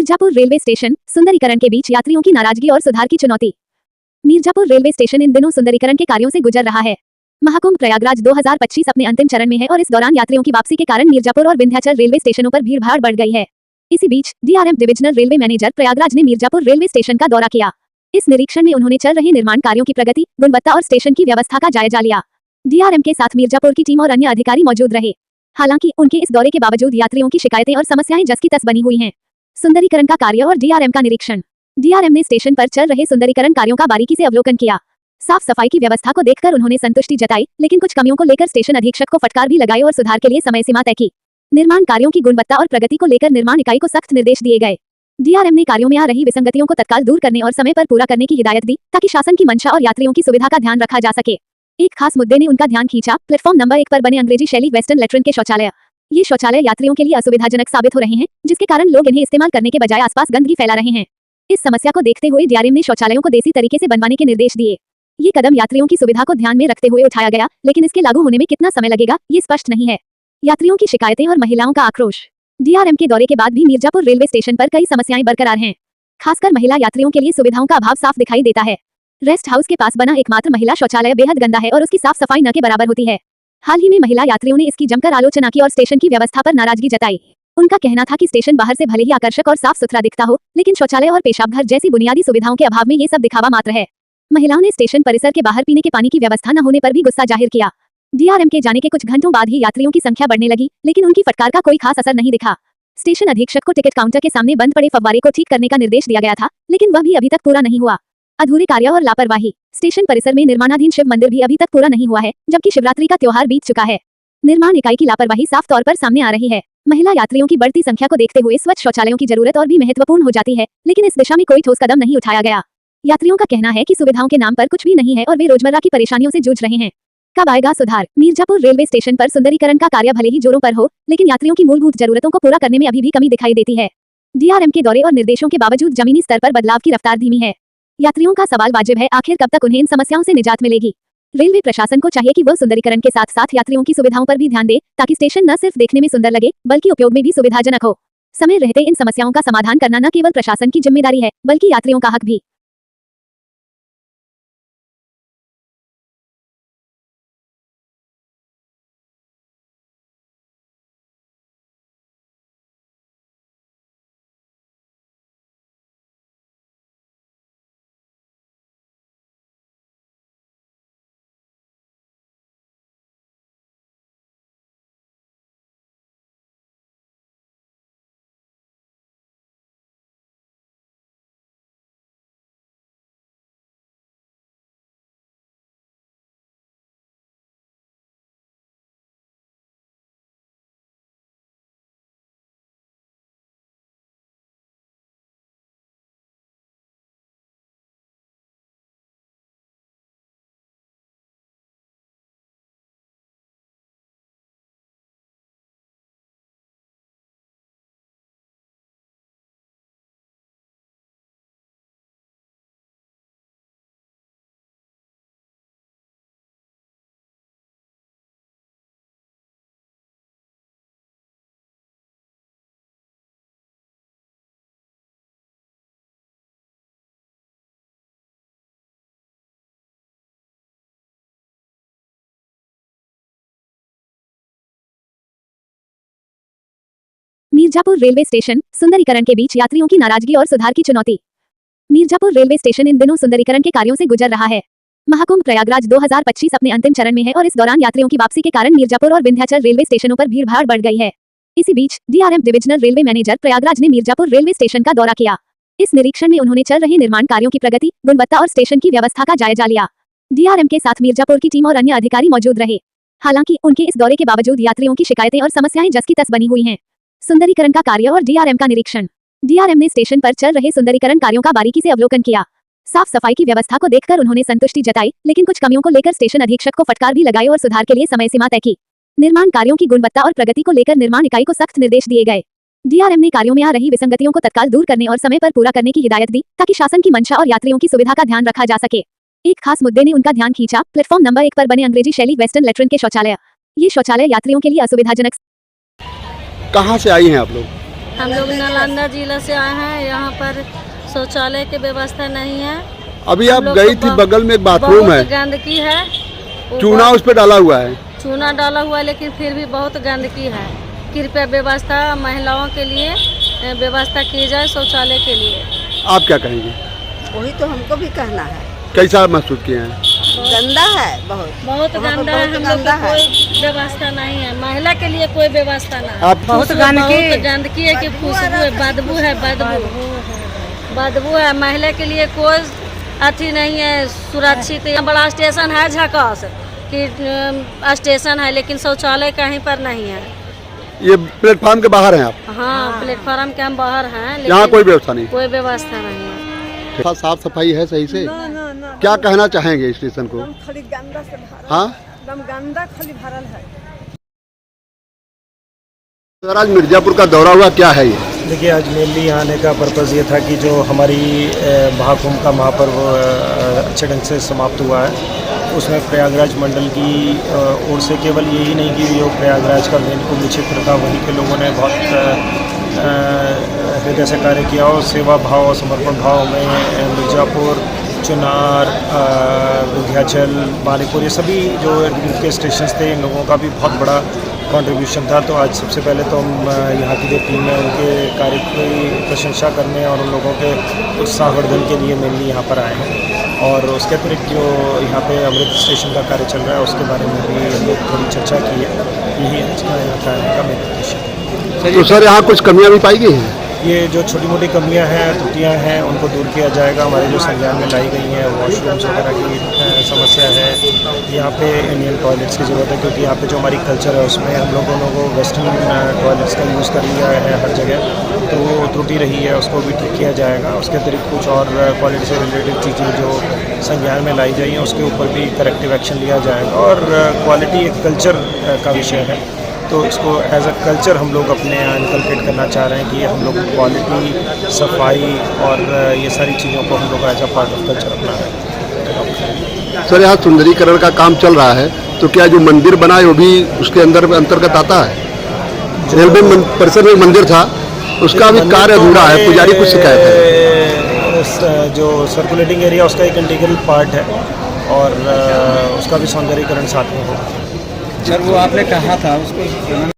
Mirzapur railway station सुंदरीकरण के बीच यात्रियों की नाराजगी और सुधार की चुनौती। मिर्जापुर रेलवे स्टेशन इन दिनों सुंदरीकरण के कार्यों से गुजर रहा है। महाकुंभ प्रयागराज 2025 अपने अंतिम चरण में है और इस दौरान यात्रियों की वापसी के कारण मिर्जापुर और विंध्याचल रेलवे स्टेशनों पर भीड़-भाड़ बढ़ गई है। इसी बीच DRM divisional railway manager Prayagraj ने मिर्जापुर रेलवे स्टेशन का दौरा किया। इस निरीक्षण में उन्होंने चल रहे निर्माण कार्यों की प्रगति, गुणवत्ता और स्टेशन की व्यवस्था का जायजा लिया। डीआरएम के साथ मिर्जापुर की टीम और अन्य अधिकारी मौजूद रहे। हालांकि उनके इस दौरे के बावजूद यात्रियों की शिकायतें और समस्याएं जस की तस बनी हुई हैं। सुंदरीकरण का कार्य और डीआरएम का निरीक्षण। डीआरएम ने स्टेशन पर चल रहे सुंदरीकरण कार्यों का बारीकी से अवलोकन किया। साफ सफाई की व्यवस्था को देखकर उन्होंने संतुष्टि जताई, लेकिन कुछ कमियों को लेकर स्टेशन अधीक्षक को फटकार भी लगाई और सुधार के लिए समय सीमा तय की। निर्माण कार्यों की गुणवत्ता और प्रगति को लेकर निर्माण इकाई को सख्त निर्देश दिए गए। डीआरएम ने कार्यों में आ रही विसंगतियों को तत्काल दूर करने और समय पर पूरा करने की हिदायत दी, ताकि शासन की मंशा और यात्रियों की सुविधा का ध्यान रखा जा सके। एक खास मुद्दे ने उनका ध्यान खींचा, प्लेटफॉर्म नंबर 1 पर बने अंग्रेजी शैली वेस्टर्न लैट्रिन के शौचालय। ये शौचालय यात्रियों के लिए असुविधाजनक साबित हो रहे हैं, जिसके कारण लोग इन्हें इस्तेमाल करने के बजाय आसपास गंदगी फैला रहे हैं। इस समस्या को देखते हुए डीआरएम ने शौचालयों को देसी तरीके से बनवाने के निर्देश दिए। ये कदम यात्रियों की सुविधा को ध्यान में रखते हुए उठाया गया, लेकिन इसके लागू होने में कितना समय लगेगा, ये स्पष्ट नहीं है। यात्रियों की शिकायतें और महिलाओं का आक्रोश। डीआरएम के दौरे के बाद भी मिर्जापुर रेलवे स्टेशन पर कई समस्याएं बरकरार हैं। खासकर महिला यात्रियों के लिए सुविधाओं का अभाव साफ दिखाई देता है। रेस्ट हाउस के पास बना एकमात्र महिला शौचालय बेहद गंदा है और उसकी साफ सफाई न के बराबर होती है। हाल ही में महिला यात्रियों ने इसकी जमकर आलोचना की और स्टेशन की व्यवस्था पर नाराजगी जताई। उनका कहना था कि स्टेशन बाहर से भले ही आकर्षक और साफ सुथरा दिखता हो, लेकिन शौचालय और पेशाब घर जैसी बुनियादी सुविधाओं के अभाव में ये सब दिखावा मात्र है। महिलाओं ने स्टेशन परिसर के बाहर पीने के पानी की व्यवस्था न होने पर भी गुस्सा जाहिर किया। डीआरएम के जाने के कुछ घंटों बाद ही यात्रियों की संख्या बढ़ने लगी, लेकिन उनकी फटकार का कोई खास असर नहीं दिखा। स्टेशन अधीक्षक को टिकट काउंटर के सामने बंद पड़े फव्वारे को ठीक करने का निर्देश दिया गया था, लेकिन वह भी अभी तक पूरा नहीं हुआ। अधूरे कार्य और लापरवाही। स्टेशन परिसर में निर्माणाधीन शिव मंदिर भी अभी तक पूरा नहीं हुआ है, जबकि शिवरात्रि का त्योहार बीत चुका है। निर्माण इकाई की लापरवाही साफ तौर पर सामने आ रही है। महिला यात्रियों की बढ़ती संख्या को देखते हुए स्वच्छ शौचालयों की जरूरत और भी महत्वपूर्ण हो जाती है, लेकिन इस दिशा में कोई ठोस कदम नहीं उठाया गया। यात्रियों का कहना है कि सुविधाओं के नाम पर कुछ भी नहीं है और वे रोजमर्रा की परेशानियों से जूझ रहे हैं। कब आएगा सुधार? मिर्जापुर रेलवे स्टेशन पर सुंदरीकरण का कार्य भले ही जोरों पर हो, लेकिन यात्रियों की मूलभूत जरूरतों को पूरा करने में अभी भी कमी दिखाई देती है। डीआरएम के दौरे और निर्देशों के बावजूद जमीनी स्तर पर बदलाव की रफ्तार धीमी है। यात्रियों का सवाल वाजिब है, आखिर कब तक उन्हें इन समस्याओं से निजात मिलेगी? रेलवे प्रशासन को चाहिए कि वह सुंदरीकरण के साथ साथ यात्रियों की सुविधाओं पर भी ध्यान दे, ताकि स्टेशन न सिर्फ देखने में सुंदर लगे, बल्कि उपयोग में भी सुविधाजनक हो। समय रहते इन समस्याओं का समाधान करना न केवल प्रशासन की जिम्मेदारी है, बल्कि यात्रियों का हक भी। मिर्जापुर रेलवे स्टेशन सुंदरीकरण के बीच यात्रियों की नाराजगी और सुधार की चुनौती। मिर्जापुर रेलवे स्टेशन इन दिनों सुंदरीकरण के कार्यों से गुजर रहा है। महाकुंभ प्रयागराज 2025 अपने अंतिम चरण में है और इस दौरान यात्रियों की वापसी के कारण मिर्जापुर और विंध्याचल रेलवे स्टेशनों पर भीड़-भाड़ बढ़ गई है। इसी बीच DRM divisional railway manager Prayagraj ने मिर्जापुर रेलवे स्टेशन का दौरा किया। इस निरीक्षण में उन्होंने चल रहे निर्माण कार्यों की प्रगति, गुणवत्ता और स्टेशन की व्यवस्था का जायजा लिया। डीआरएम के साथ मिर्जापुर की टीम और अन्य अधिकारी मौजूद रहे। हालांकि उनके इस दौरे के बावजूद यात्रियों की शिकायतें और समस्याएं जस की तस बनी हुई हैं। सुंदरीकरण का कार्य और डीआरएम का निरीक्षण। डीआरएम ने स्टेशन पर चल रहे सुंदरीकरण कार्यों का बारीकी से अवलोकन किया। साफ सफाई की व्यवस्था को देखकर उन्होंने संतुष्टि जताई, लेकिन कुछ कमियों को लेकर स्टेशन अधीक्षक को फटकार भी लगाई और सुधार के लिए समय सीमा तय की। निर्माण कार्यों की गुणवत्ता और प्रगति को लेकर निर्माण इकाई को सख्त निर्देश दिए गए। डीआरएम ने कार्यों में आ रही विसंगतियों को तत्काल दूर करने और समय पर पूरा करने की हिदायत दी, ताकि शासन की मंशा और यात्रियों की सुविधा का ध्यान रखा जा सके। एक खास मुद्दे ने उनका ध्यान खींचा, प्लेटफॉर्म नंबर 1 पर बने अंग्रेजी शैली वेस्टर्न लैट्रिन के शौचालय। ये शौचालय यात्रियों के लिए असुविधाजनक। कहाँ से आई हैं आप लोग? हम लोग नालंदा जिला से आए हैं। यहाँ पर शौचालय की व्यवस्था नहीं है। अभी हम आप लोग गई को थी, बगल में एक बाथरूम है, बहुत गंदगी है। चूना उस पे डाला हुआ है। चूना डाला हुआ है, लेकिन फिर भी बहुत गंदगी है। कृपया व्यवस्था महिलाओं के लिए व्यवस्था की जाए शौचालय के लिए। आप क्या कहेंगे? वही तो हमको भी कहना है। कैसा महसूस किए हैं? गंदा है बहुत बहुत वहाँ पर गंदा है। बहुत हम लोग गंदा को है। कोई व्यवस्था नहीं है। महिला के लिए कोई व्यवस्था नहीं है। आप बहुत गंदगी है कि खुशबू है, बदबू है, बदबू है। महिला के लिए कोई अथी नहीं है सुरक्षित। यहाँ बड़ा स्टेशन है झकास कि स्टेशन है, लेकिन शौचालय कहीं पर नहीं है। ये प्लेटफॉर्म के बाहर हैं आप? हाँ, प्लेटफॉर्म के हम बाहर हैं, यहाँ लेकिन कोई व्यवस्था नहीं? कोई व्यवस्था नहीं है। साफ सफाई है सही से? ना। क्या कहना चाहेंगे स्टेशन को? खाली गंदा से भरल। हाँ, एकदम गंदा खाली भरल है। सर आज मिर्जापुर का दौरा हुआ, क्या है ये? देखिए, आज मेनली आने का पर्पज़ ये था कि जो हमारी महाकुंभ का महापर्व अच्छे ढंग से समाप्त हुआ है, उसमें प्रयागराज मंडल की ओर से केवल यही नहीं कि जो प्रयागराज का मेन कुंभ क्षेत्र था वहीं के लोगों ने बहुत हृदय से कार्य किया और सेवा भाव और समर्पण भाव में मिर्ज़ापुर, चुनार, विंध्याचल, बालीपुर, ये सभी जो इनके स्टेशंस थे, इन लोगों का भी बहुत बड़ा कंट्रीब्यूशन था। तो आज सबसे पहले तो हम यहाँ की जो टीम है उनके कार्य की प्रशंसा करने और उन लोगों के उत्साहवर्धन के लिए मेनली यहाँ पर आए हैं। और उसके अतिरिक्त जो यहाँ पे अमृत स्टेशन का कार्य चल रहा है उसके बारे में भी हम लोग थोड़ी चर्चा की है। यही आज का यहाँ का आने का मेन उद्देश्य है। तो सर यहाँ कुछ कमियाँ भी पाई गई हैं? ये जो छोटी मोटी कमियां हैं, त्रुटियां हैं, उनको दूर किया जाएगा। हमारे जो संज्ञान में लाई गई हैं, वॉशरूम्स वगैरह की समस्या है। यहाँ पे इंडियन टॉयलेट्स की ज़रूरत है, क्योंकि यहाँ पे जो हमारी कल्चर है उसमें हम लोगों को वेस्टर्न टॉयलेट्स का यूज़ कर लिया है हर जगह, तो वो त्रुटि रही है, उसको भी ठीक किया जाएगा। उसके अतिरिक्त कुछ और क्वालिटी से रिलेटेड चीज़ें जो संज्ञान में लाई गई हैं उसके ऊपर भी करेक्टिव एक्शन लिया जाएगा। और क्वालिटी एक कल्चर का विषय है, तो इसको एज अ कल्चर हम लोग अपने यहाँ इनकलकेट करना चाह रहे हैं कि हम लोग क्वालिटी, सफाई और ये सारी चीज़ों को हम लोग as a part of culture अपना रहे हैं। सर यहाँ सुंदरीकरण का काम चल रहा है, तो क्या जो मंदिर बना है वो भी उसके अंतर्गत आता है? रेलवे परिसर में मंदिर था, उसका भी कार्य अधूरा है, पुजारी कुछ शिकायत है। जो सर्कुलेटिंग एरिया उसका एक इंटीग्रल पार्ट है और उसका भी सौंदर्यीकरण साथ में होगा। सर वो आपने कहा था उसको